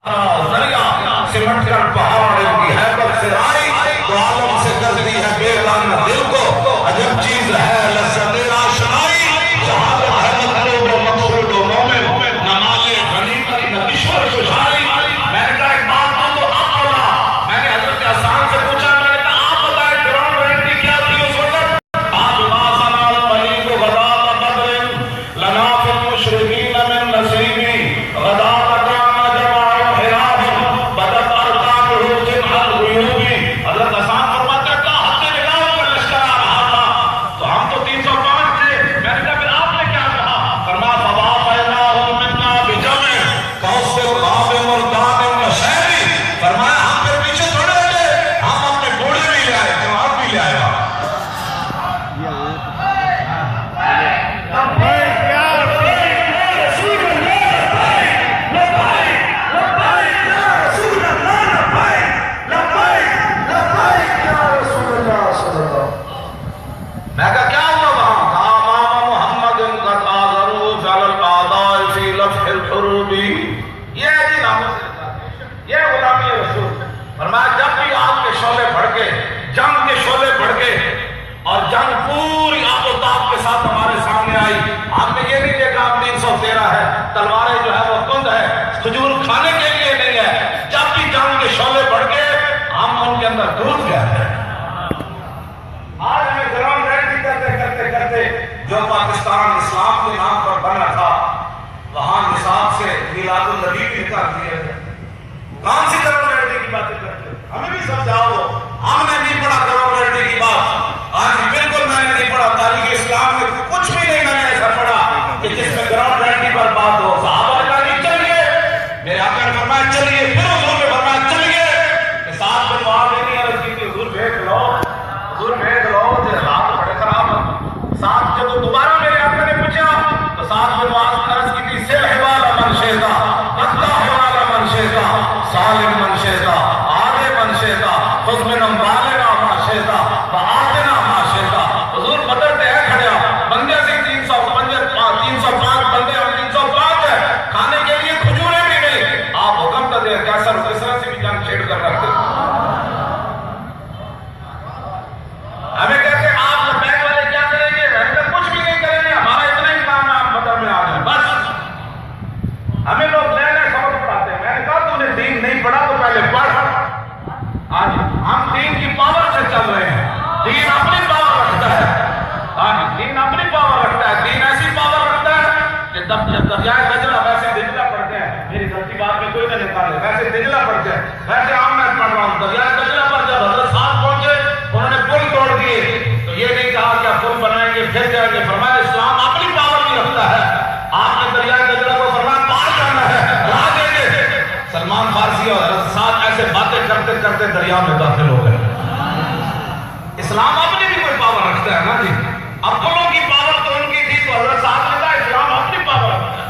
دریا سمٹ کر پہاڑ کی حیبت سے آئی تو عالم سے کرتی ہے بیگانہ دل کو عجب چیز ہے لذت آشنائی شہادت ہے مطلوب و مقصود و مومن نہ مال غنیمت نہ کشور کشائی میں نے کہا ایک بات ہم تو آپ بولا میں نے حضرت حسان سے پوچھا میں نے کہا آپ بتائیں گراؤنڈ ریٹنگ کیا تھی اس وقت آپ ماسنا الملیک غداء بدر لناف المشرقین من نصیبی غداء تلواریں جو ہے وہ کند ہے کھجور کھانے کے لیے نہیں ہے جب بھی جنگ کے شعلے بڑھ کے ہم ان کے اندر ڈوب گئے ہیں آج ہمیں گراؤنڈ ریڈی کرتے جو پاکستان اسلام کے نام پر بنا تھا وہاں نصاب سے میلاد النبی بھی نکال دیے تھے کون سی گراؤنڈ ریڈی کی باتیں کرتے ہمیں بھی سمجھاؤ ہم نے نہیں پڑھا گراؤنڈ ریڈی کی بات آج بالکل میں نے نہیں پڑھا تاریخ اسلام میں کچھ بھی نہیں میں نے ایسا پڑھا کہ جس میں گراؤنڈ ریڈی پر بات ہو صحابہ نے کہا نہیں چلیے میرے آقا نے فرمایا چلیے پھر حضور نے فرمایا چلیے کہ ساتھ میں دعا نہیں عرض کی تھی حضور بھیج لو کہ رات بڑے خراب ساتھ جب دوبارہ میرے آقا نے پوچھا تو ساتھ میں دعا عرض کی تھی سلح والا منشیدہ اللہ والا منشیدہ سالم منشیدہ آگے منشیدہ خود میں نمبالنا ماشیدہ بہادنا ماشیدہ حضور بدر پہ ہے کھڑیا بندے سے 305 بندے ہم 305 ہے کھانے کے لیے کھجوریں بھی نہیں آپ حکم کر دیں کیسر کسرا سے بھی جنگ چھیڑ کر رکھتے ہمیں کہتے ہیں آپ لبیک والے کیا کریں گے ہم کچھ بھی نہیں کریں گے ہمارا اتنا ہی کام ہے آپ بدر میں آ جائیں بس ہمیں لوگ نئے نئے سبق پڑھاتے ہیں میں نے کہا تو نے دین نہیں پڑھا تو پہلے پڑھ آج ہم دین کی پاور سے چل رہے ہیں دین اپنی پاور رکھتا ہے دین اپنی پاور رکھتا ہے دین ایسی پاور رکھتا ہے کہ جب دریائے دجلہ ویسے دجلہ پڑھتے ہیں میری غلطی بات میں کوئی نہ نکالے ویسے دجلہ پڑھتے ہیں ویسے عام میں پڑھ رہا ہوں دریائے دجلہ پر جب حضرت صاحب پہنچے انہوں نے پل توڑ دیے تو یہ نہیں کہا کہ آپ پل بنائیں گے پھر جائیں گے فرمایا اسلام اپنی پاور بھی رکھتا ہے آپ نے دریائے دجلہ کو فرمایا پار کرنا ہے لا دیں گے سلمان فارسی اور حضرت صاحب ایسے باتیں کرتے کرتے دریا میں داخل ہو گئے اسلام اپنی بھی کوئی پاور رکھتا ہے نا جی اب پلوں کی پاور تو ان کی تھی تو حضرت صاحب نے کہا اسلام اپنی پاور رکھتا ہے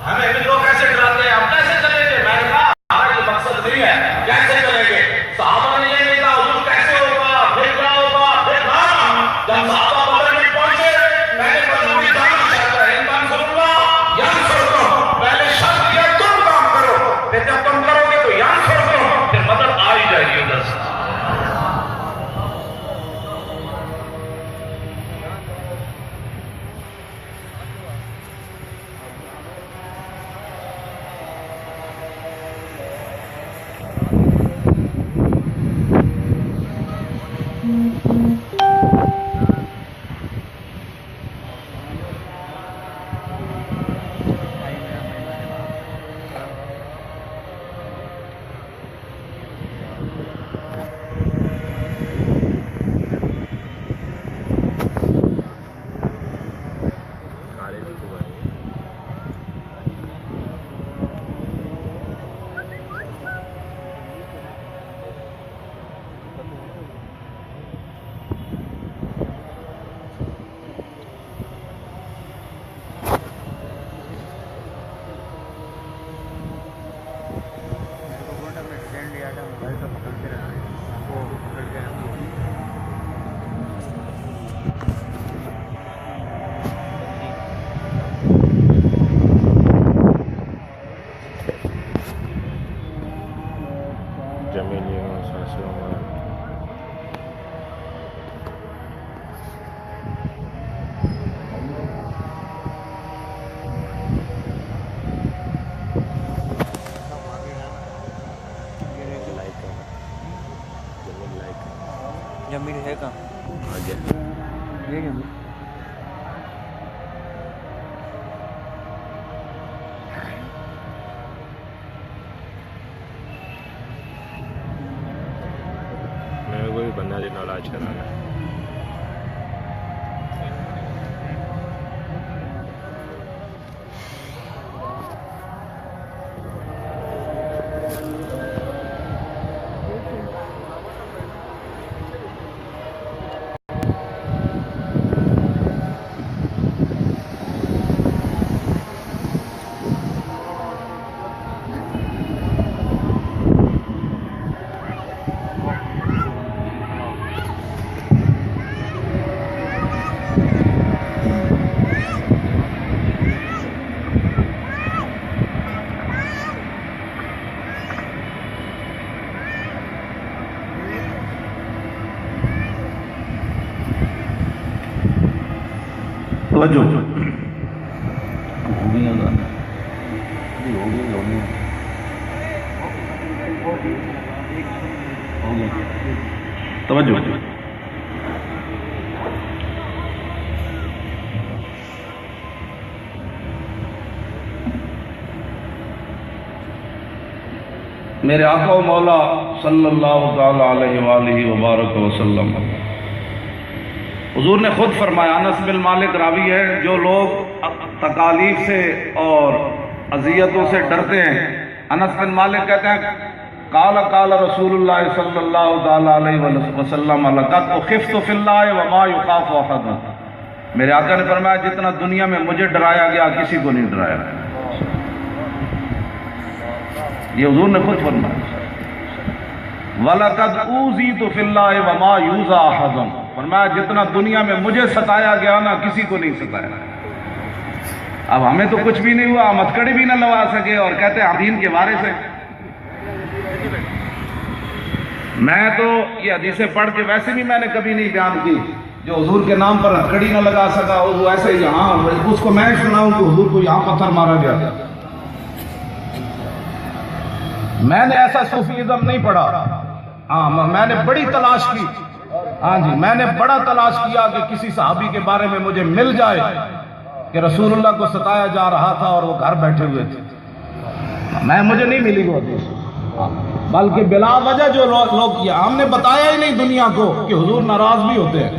ہمیں بھی لوگ کیسے ڈراتے ہیں اب کیسے چلیں گے میں نے کہا ہمارا یہ مقصد نہیں ہے کیسے چلیں گے صحابہ نے یہ نہیں کہا حضور کیسے ہوگا پھر کیا ہوگا پھر جب صحابہ بدر میں پہنچے میں نے بدر میں جانا چاہتا ہے انسان سنوں گا یا سنوں پہلے شرط یہ تم کام کرو پھر جب تم کرو گے تو یا سنوں پھر مدد آ ہی جائے گی ادھر سے علاج کرانا ہے۔ توجہ توجہ میرے آقا و مولا صلی اللہ تعالی علیہ وآلہ وبارک وسلم، حضور نے خود فرمایا، انس بن مالک راوی ہے، جو لوگ تکالیف سے اور اذیتوں سے ڈرتے ہیں، انس بن مالک کہتے ہیں قال قال رسول اللہ صلی اللہ تعالی علیہ وسلم لقد اخفت فی اللہ وما یخاف احد، میرے آقا نے فرمایا جتنا دنیا میں مجھے ڈرایا گیا کسی کو نہیں ڈرایا۔ یہ حضور نے خود فرمایا، وَلَقَدْ أُوذِيتُ فِي اللَّهِ وَمَا يُؤْذَى أَحَدٌ، فرمایا جتنا دنیا میں مجھے ستایا گیا نا کسی کو نہیں ستایا۔ اب ہمیں تو کچھ بھی نہیں ہوا، ہم ہتھکڑی بھی نہ لوا سکے اور کہتے ہیں دین کے وارث ہیں۔ میں تو یہ حدیثیں پڑھ کے ویسے بھی میں نے کبھی نہیں بیان کی، جو حضور کے نام پر ہتھکڑی نہ لگا سکا وہ ایسے یہاں اس کو میں سناؤں کہ حضور کو یہاں پتھر مارا گیا۔ میں نے ایسا صوفیزم نہیں پڑھا، ہاں میں نے بڑی تلاش کی، ہاں جی میں نے بڑا تلاش کیا کہ کسی صحابی کے بارے میں مجھے مل جائے کہ رسول اللہ کو ستایا جا رہا تھا اور وہ گھر بیٹھے ہوئے تھے، مجھے نہیں ملی وہ حدیث، بلکہ بلا وجہ جو لوگ یہ ہم نے بتایا ہی نہیں دنیا کو کہ حضور ناراض بھی ہوتے ہیں۔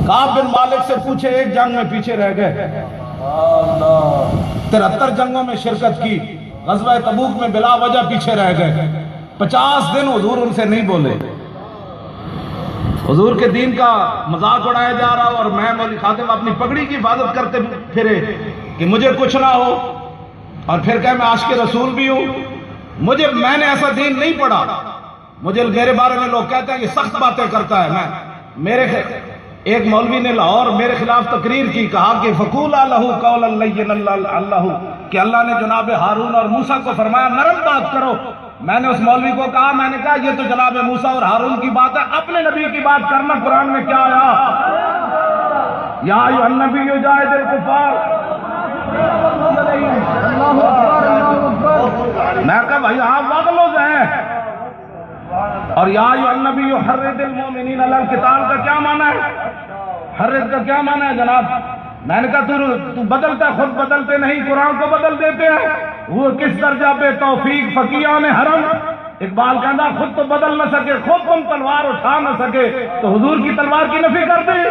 کعب بن مالک سے پوچھے، ایک جنگ میں پیچھے رہ گئے، 73 جنگوں میں شرکت کی، غزوہ تبوک میں بلا وجہ پیچھے رہ گئے، 50 دن حضور ان سے نہیں بولے، حضور کے دین کا مذاق اڑایا جا رہا اور میں مولوی خاتم اپنی پگڑی کی حفاظت کرتے پھرے کہ مجھے کچھ نہ ہو، اور پھر کہ میں عاشق رسول بھی ہوں، میں نے ایسا دین نہیں پڑھا۔ مجھے میرے بارے میں لوگ کہتے ہیں یہ سخت باتیں کرتا ہے، ایک مولوی نے لاہور میرے خلاف تقریر کی، کہا کہ فقولا لہ قولا لینا اللہ، کہ اللہ نے جناب ہارون اور موسیٰ کو فرمایا نرم بات کرو۔ میں نے اس مولوی کو کہا، میں نے کہا یہ تو جناب موسیٰ اور ہارون کی بات ہے، اپنے نبی کی بات کرنا، قرآن میں کیا آیا؟ یا ایھا النبی جاہد الکفار، میں کہا بھائی ہاں واغلظ ہے، اور یا ایھا النبی حرض المؤمنین علی القتال کا کیا معنی ہے؟ حرض کا کیا معنی ہے جناب؟ میں نے کہا تو بدلتا، خود بدلتے نہیں، قرآن کو بدل دیتے ہیں، وہ کس درجہ پہ توفیق فقیہان حرم۔ اقبال کہنا خود تو بدل نہ سکے، خود تم تلوار اٹھا نہ سکے تو حضور کی تلوار کی نفی کر دیں۔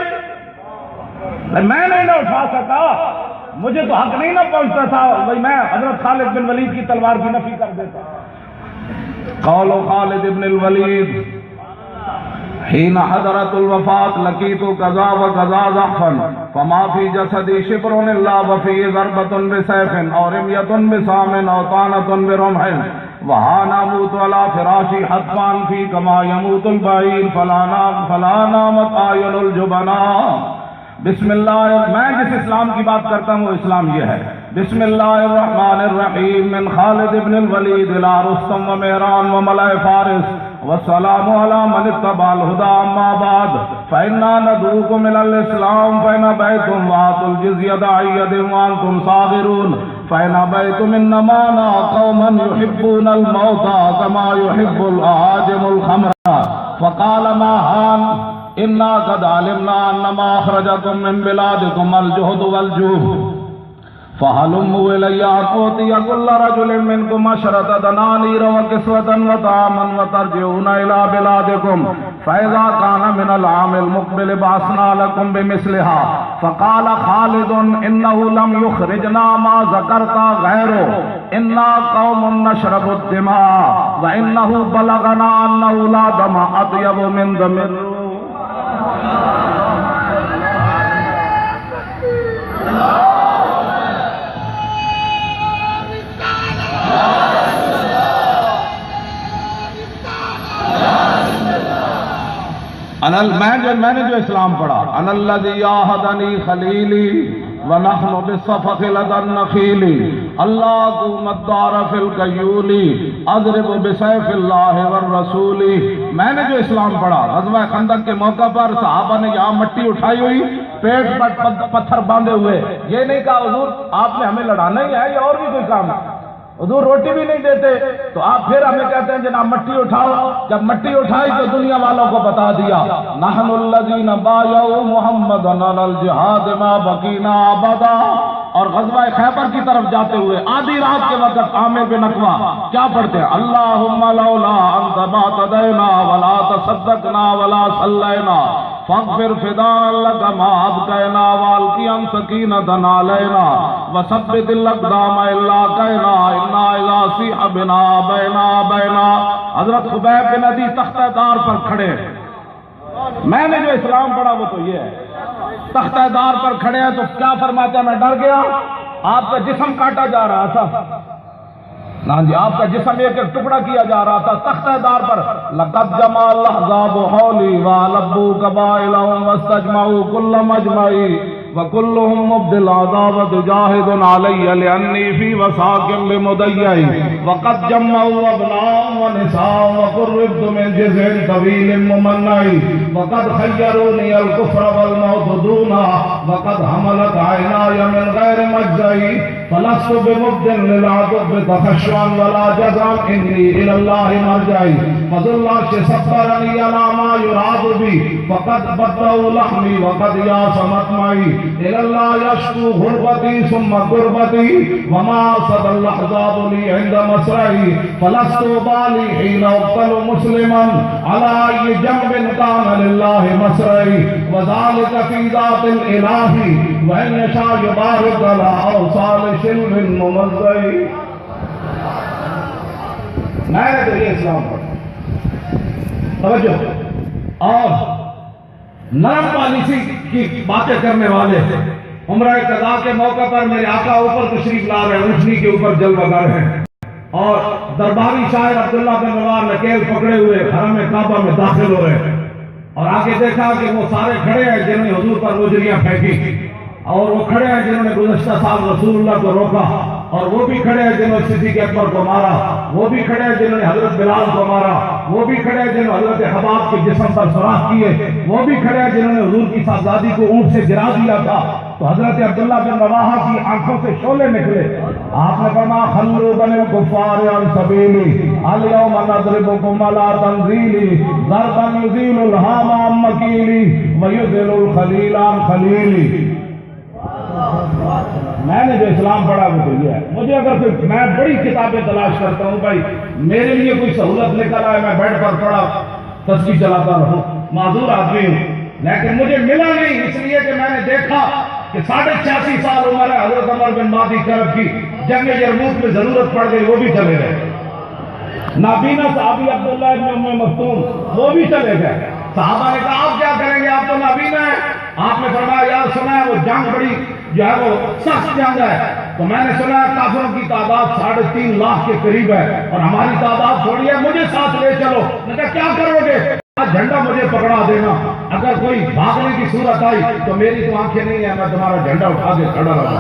میں نہیں نہ اٹھا سکا، مجھے تو حق نہیں نہ پہنچتا تھا، بھائی میں حضرت خالد بن ولید کی تلوار کی نفی کر دیتا۔ قول خالد بن الولید حين حضرت الوفات لقيت كذا وكذا ضعفا فما في جسدي شبر الا وفيه ضربة بسيف او رمية بسام او طعنة برمح وها نموت على فراشي حتفا في كما يموت البعير فلا نامت اعين الجبناء۔ بسم اللہ، میں جس اسلام کی بات کرتا ہوں وہ اسلام یہ ہے، بسم اللہ الرحمن الرحیم، من خالد بن الولید الى رستم و مہران و ملأ فارس والسلام علی من اتبع الہدی، اما بعد فإنا ندعوکم الی الاسلام فإن ابیتم وآتوا الجزیۃ عن ید وانتم صاغرون فإن ابیتم انما انا قوما یحبون الموت کما یحب الاعاجم الخمر فقال ما هان انا قد علمنا انما اخرجكم من بلادكم الجهد والجوع فهلموا إلي أعطي كل رجل منكم عشرة دنانير وكسوة وطعاما وترجعون إلى بلادكم فإذا كان من العام المقبل بعثنا لكم بمثلها. فقال خالد إنه لم يخرجنا ما ذكرت غيره إنا قوم نشرب الدماء وإنه بلغنا أنه لا دم أطيب من دم میں نے جو اسلام پڑھا انا الذی آہدنی خلیلی ونحن بالصفق لدى النخیل اللہ الدار فی القیولی اضرب بسیف اللہ والرسول. میں نے جو اسلام پڑھا غزوہ خندق کے موقع پر صحابہ نے یہاں مٹی اٹھائی ہوئی پیٹ پر پتھر باندھے ہوئے، یہ نہیں کہا حضور آپ نے ہمیں لڑانا ہی ہے یا اور بھی کوئی کام ہے، حضور روٹی بھی نہیں دیتے تو آپ پھر ہمیں کہتے ہیں جناب مٹی اٹھاؤ. جب مٹی اٹھائی تو دنیا والوں کو بتا دیا نحن الذین بایعوا محمدا علی الجہاد ما بقینا ابدا. اور غزوہ خیبر کی طرف جاتے ہوئے آدھی رات کے وقت عامر بن اقوا کیا پڑھتے ہیں اللہم لولا انت ما تدینا ولا تصدقنا ولا صلینا فاغفر فداء لك ما ابقینا والقیا سکینۃ علینا وثبت الاقدام الا کینا انا اذا صیح بنا بینا. حضرت خبیب بن عدی تختہ دار پر کھڑے. میں نے جو اسلام پڑھا وہ تو یہ ہے تختہ دار پر کھڑے ہیں تو کیا فرماتے ہیں میں ڈر گیا. آپ کا جسم کاٹا جا رہا تھا، ہاں جی آپ کا جسم ایک ایک ٹکڑا کیا جا رہا تھا تختہ دار پر. لقد جمع الاحزاب حولی ولبوا قبائلهم واستجمعوا كل مجمعی وكلهم مبدل العذاب جاهد علي لأني في وساق لمضيعي وقد جمعوا أبناء ونساء وقربت من جزع طويل ممنعي وقد خيروني الكفر والموت دونا وقد حملت عيناي من غير مجزعي فلست بمبدل للعدو تخشعا ولا جزعا إني إلى الله مرجعي فذو الله صبرني على ما يراد بي فقد بدأوا لحمي وقد ياس مطمعي إلى الله يشكو غربتي ثم قربتي وما صد الأحزاب لي عند مسرعي فلست بالي حين أقتل مسلما على أي جنب كان لله مسرعي وذلك في ذات الإله وإن يشاء يبارك على أوصال شلم ممزعي. میں نے تو یہ اسلام پڑھا توجہ اور نرم پالیسی کی باتیں کرنے والے عمرہ قضا کے موقع پر میرے آقا اوپر تشریف لا رہے ہیں، اونٹنی کے اوپر جلوہ گر ہیں اور درباری شاعر عبداللہ بن روار نکیل پکڑے ہوئے حرم کعبہ میں داخل ہو رہے ہیں اور آگے دیکھا کہ وہ سارے کھڑے ہیں جنہوں نے حضور پر روجریاں پھینکی اور وہ کھڑے ہیں جنہوں نے گزشتہ سال رسول اللہ کو روکا اور وہ بھی کھڑے ہیں جنہوں نے صدیق اکبر کو مارا، وہ بھی کھڑے ہیں جنہوں نے حضرت بلال کو مارا، وہ بھی کھڑے ہیں جنہوں نے حضرت حباب کے جسم پر سوراخ کیے، وہ بھی کھڑے ہیں جنہوں نے حضور کی صاحبزادی کو اونٹ سے گرا دیا تھا. تو حضرت عبداللہ بن رواحہ کی آنکھوں سے شعلے نکلے. آپ نے فرمایا خلوا بنی الکفار عن سبیلی الیوم نضربکم علی تنزیلی ضربا یزیل الہام عن مکیلی ویذل الخلیل عن خلیلی. میں نے جو اسلام پڑھا وہ تو یہ ہے. مجھے اگر کوئی میں بڑی کتابیں تلاش کرتا ہوں بھائی میرے لیے کوئی سہولت نکل آئے میں بیٹھ کر پڑھا تسبیح چلاتا رہوں، معذور آدمی ہوں، لیکن مجھے ملا نہیں اس لیے کہ میں نے دیکھا کہ 86.5 سال عمر ہے حضرت عمر بن مادی کرب کی جنگ یرموک میں ضرورت پڑ گئی وہ بھی چلے گئے. نابینا صحابی عبداللہ ابن ام مکتوم وہ بھی چلے گئے. صحابہ نے کہا آپ کیا کریں گے آپ تو نابینا ہیں. آپ نے فرمایا یار سنا ہے وہ جنگ بڑی جو ہے وہ سخت جنگ ہے. تو میں نے سنا ہے کافروں کی تعداد 3.5 لاکھ کے قریب ہے اور ہماری تعداد تھوڑی ہے، مجھے ساتھ لے چلو. میں کہا کیا کرو گے؟ جھنڈا مجھے پکڑا دینا، اگر کوئی بھاگنے کی صورت آئی تو میری تو آنکھیں نہیں ہیں، میں تمہارا جھنڈا اٹھا کے کھڑا رہا.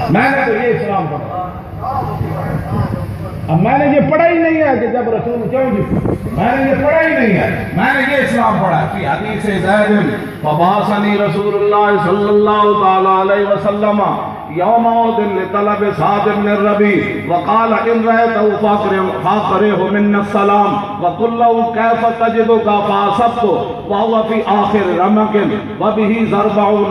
میں نے تو یہ اسلام پڑھا. اب میں نے یہ پڑھا ہی نہیں ہے کہ جب رسول کیوں جی میں نے یہ پڑھا ہی نہیں ہے. میں نے یہ اسلام پڑھا کہ حدیث زید فبعثنی رسول اللہ صلی اللہ تعالی علیہ وسلم يوم عود لطلب سعد بن الربيع وقال إن رأيته فاقره منا السلام وقل له كيف تجدك فأصبته وهو في آخر رمق وبه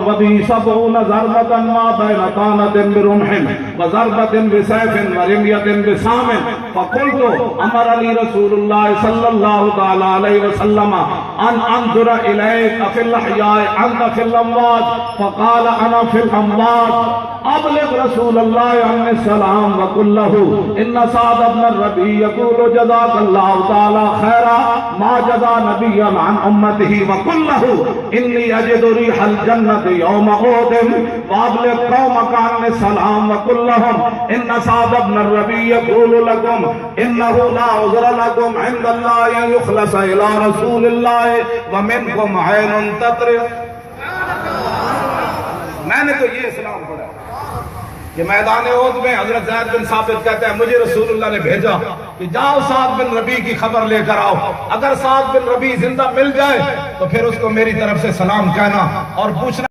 وبه 70 ضربة ما بين طعنة برمح وضربة بسيف ورمية بسام فقلت أمرني رسول الله صلى الله تعالى عليه وسلم أن أنظر إليك في الأحياء أنت في الأموات فقال أنا في الأموات أبلغ رسول الله عني السلام وقل له إن سعد بن الربيع يقول جزاك الله تعالى خيرا ما جزى نبيا عن أمته وقل له إني أجد ريح الجنة يوم أحد وأبلغ قومك عني السلام وقل لهم إن سعد بن الربيع يقول لكم إنه لا عذر لكم عند الله أن يخلص إلى رسول الله ومنكم عين تطرف. میں نے تو یہ اسلام پڑھا کہ میدان احد میں حضرت زید بن ثابت کہتے ہیں مجھے رسول اللہ نے بھیجا کہ جاؤ سعد بن ربیع کی خبر لے کر آؤ، اگر سعد بن ربیع زندہ مل جائے تو پھر اس کو میری طرف سے سلام کہنا اور پوچھنا